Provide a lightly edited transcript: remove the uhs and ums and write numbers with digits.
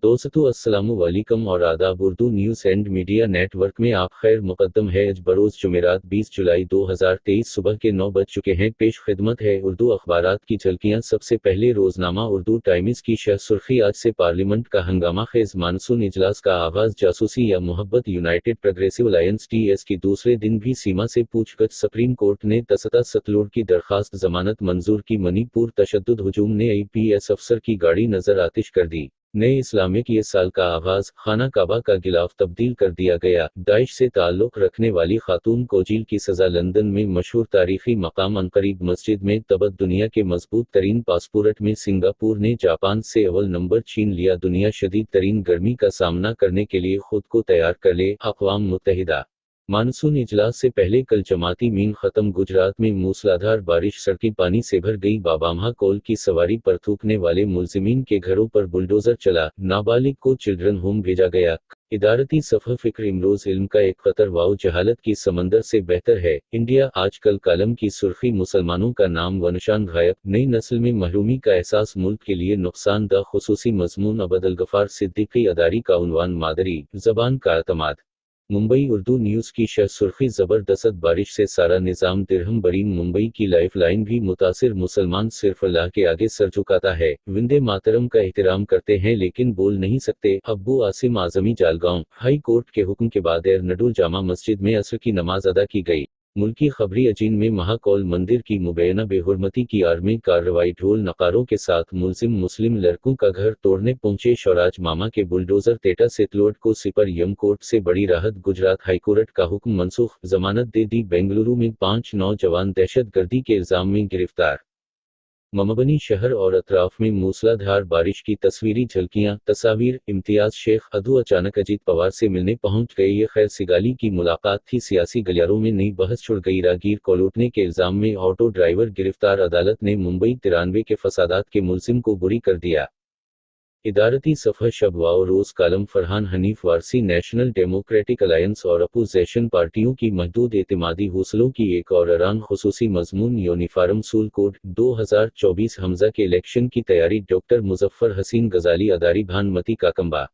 दोस्तों अस्सलामु वालेकुम और आदाब। Urdu news and media network में आप खैर मुकद्दम है। आज बरोज़ जुमेरात 20 जुलाई 2023 सुबह के 9 बज चुके हैं। पेश खिदमत है उर्दू अखबारात की झलकियां। सबसे पहले रोजनामा उर्दू टाइम्स की शह सुर्खी। आज से पार्लियामेंट का हंगामा खेज मानसून इजलास का आगाज। जासूसी या मोहब्बत। यूनाइटेड प्रोग्रेसिव अलायंस टीएस की दूसरे दिन भी सीमा से पूछगछ। सुप्रीम कोर्ट ने तसता सतलुड़ की दरखास्त जमानत मंजूर की। मणिपुर तशद्दुद हुजूम ने आईपीएस अफसर की गाड़ी नजर आतिश कर दी। नए इस्लामिक ये साल का आगाज। खाना काबा का गिलाफ तब्दील कर दिया गया। दाइश से ताल्लुक रखने वाली खातून को जेल की सजा। लंदन में मशहूर तारीखी मकाम अनकरीब मस्जिद में तबद। दुनिया के मजबूत तरीन पासपोर्ट में सिंगापुर ने जापान से अव्वल नंबर छीन लिया। दुनिया शदीद तरीन गर्मी का सामना करने के लिए खुद को तैयार कर ले। अक़वाम मुत्तहिदा। मानसून इजलास से पहले कल जमाती मीन खत्म। गुजरात में मूसलाधार बारिश। सड़कें पानी से भर गई। बाबामहा कोल की सवारी पर थूकने वाले मुलजिमीन के घरों पर बुलडोजर चला। नाबालिग को चिल्ड्रन होम भेजा गया। इदारती सफ़ह फिक्र। इमरोज इल्म का एक कतर वाओ जहालत की समंदर से बेहतर है। इंडिया आजकल कालम की सुर्खी। मुसलमानों का नाम व निशान गायब। नई नस्ल में महरूमी का एहसास मुल्क के लिए नुकसानदा। खुसूसी मजमून। अबदल गफार सिद्दीकी अदारी का उन्वान। मादरी जबान का एतमाद। मुंबई उर्दू न्यूज़ की शह सुर्खी। जबरदस्त बारिश से सारा निज़ाम दिरहम बरीन। मुंबई की लाइफ लाइन भी मुतासिर। मुसलमान सिर्फ अल्लाह के आगे सर झुकाता है। विंदे मातरम का एहतराम करते हैं लेकिन बोल नहीं सकते। अब्बू आसिम आजमी जालगांव। हाई कोर्ट के हुक्म के बाद एर्नाडुल जामा मस्जिद में असर की नमाज अदा की गई। मुल्की खबरी। अजीन में महाकौल मंदिर की मुबैना बेहुरमती की आर्मी कार्रवाई। ढोल नकारों के साथ मुलजिम मुस्लिम लड़कों का घर तोड़ने पहुंचे। शौराज मामा के बुलडोजर तेटा सेतलोड को सिपर यम कोर्ट से बड़ी राहत। गुजरात हाईकोर्ट का हुक्म मनसूख। जमानत दे दी। बेंगलुरु में 5 नौजवान दहशतगर्दी के इल्जाम में गिरफ्तार। ममबनी शहर और अतराफ में मूसलाधार बारिश की तस्वीरी झलकियां। तस्वीर। इम्तियाज शेख अदू अचानक अजीत पवार से मिलने पहुंच गए। ये खैर सिगाली की मुलाकात थी। सियासी गलियारों में नई बहस छिड़ गई। राहगीर को लूटने के इल्जाम में ऑटो ड्राइवर गिरफ्तार। अदालत ने मुंबई 93 के फसादात के मुलजिम को बरी कर दिया। इदारती सफ़ह शब वाओ रोज़ column. Farhan Hanif Warsi. National democratic alliance और अपोजिशन पार्टियों की महदूद एतमादी हौसलों की एक और ऐलान। खुसूसी मजमून। यूनिफॉर्म सूल कोड 2024 हमजा के इलेक्शन की तैयारी। डॉक्टर मुजफ्फर हसीन गजाली अदारी भानुमती काकम्बा।